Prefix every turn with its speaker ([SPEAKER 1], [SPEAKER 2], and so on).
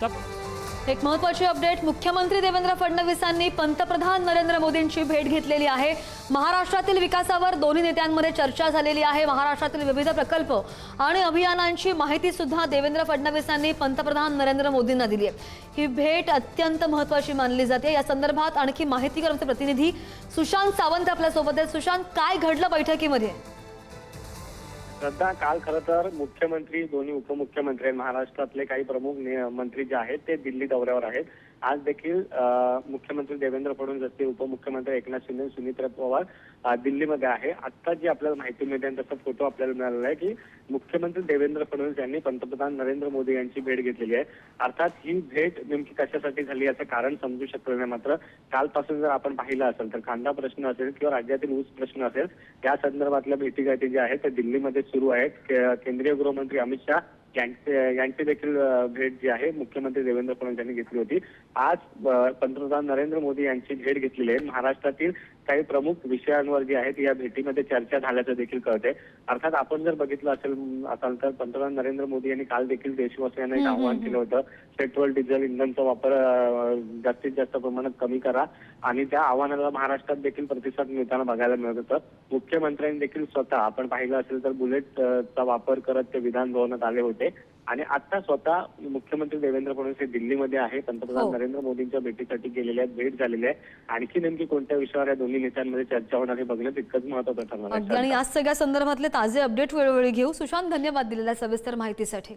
[SPEAKER 1] एक महत्त्वाची अपडेट, मुख्यमंत्री देवेंद्र फडणवीसांनी पंतप्रधान नरेंद्र मोदींची भेट घेतलेली आहे। महाराष्ट्रातील विकासावर दोन्ही नेत्यांमध्ये चर्चा झालेली आहे। महाराष्ट्रातील विविध प्रकल्प आणि अभियानांची माहिती सुद्धा देवेंद्र फडणवीसांनी पंतप्रधान नरेंद्र मोदींना दिली आहे। ही भेट अत्यंत महत्त्वाची मानली जाते। या संदर्भात आणखी माहिती करणारे प्रतिनिधी सुशांत सावंत आपल्या सोबत आहेत। सुशांत, काय घडलं बैठकीमध्ये?
[SPEAKER 2] श्रद्धा, काल खरं तर मुख्यमंत्री, दोन्ही उपमुख्यमंत्री, महाराष्ट्रातले काही प्रमुख मंत्री जे आहेत ते दिल्ली दौऱ्यावर आहेत। आज देखील मुख्यमंत्री देवेंद्र फडणवीस असतील, उपमुख्यमंत्री एकनाथ शिंदे, सुनीत्रा पवार दिल्लीमध्ये आहे। आता जी आपल्याला माहिती मिळते तसा फोटो आपल्याला मिळालेला आहे की मुख्यमंत्री देवेंद्र फडणवीस यांनी पंतप्रधान नरेंद्र मोदी यांची भेट घेतलेली आहे। अर्थात ही भेट नेमकी कशासाठी झाली याचं कारण समजू शकलं नाही। मात्र कालपासून जर आपण पाहिलं असेल तर कांदा प्रश्न असेल किंवा राज्यातील ऊस प्रश्न असेल, या संदर्भातल्या भेटीगाठी ज्या आहेत त्या दिल्लीमध्ये सुरू आहेत। केंद्रीय गृहमंत्री अमित शाह यांची देखील भेट जी आहे मुख्यमंत्री देवेंद्र फडणवीस यांनी घेतली होती। आज पंतप्रधान नरेंद्र मोदी यांची भेट घेतलेली आहे। महाराष्ट्रातील काही प्रमुख विषयांवर जी आहेत या भेटीमध्ये चर्चा झाल्याचं देखील कळते। अर्थात आपण जर बघितलं असाल तर पंतप्रधान नरेंद्र मोदी यांनी काल देखील देशवासियांना एक आवाहन केलं होतं, पेट्रोल डिझेल इंधनचा वापर जास्तीत जास्त प्रमाणात कमी करा, आणि त्या आव्हानाला महाराष्ट्रात देखील प्रतिसाद मिळताना बघायला मिळत होतं। मुख्यमंत्र्यांनी देखील स्वतः आपण पाहिलं असेल तर बुलेटचा वापर करत ते विधान भवनात आले होते, आणि आता स्वतः मुख्यमंत्री देवेंद्र फडणवीस हे दिल्लीमध्ये आहे, पंतप्रधान नरेंद्र मोदींच्या भेटीसाठी गेलेले आहेत, भेट झालेली आहे। आणखी नेमकी कोणत्या विषयावर या दोन्ही नेत्यांमध्ये चर्चा होणार हे बघणं तितकंच महत्त्वाचं ठरणार आहे।
[SPEAKER 1] आणि या सगळ्या संदर्भातले ताजे अपडेट वेळोवेळी घेऊ। सुशांत, धन्यवाद दिलेल्या सविस्तर माहितीसाठी।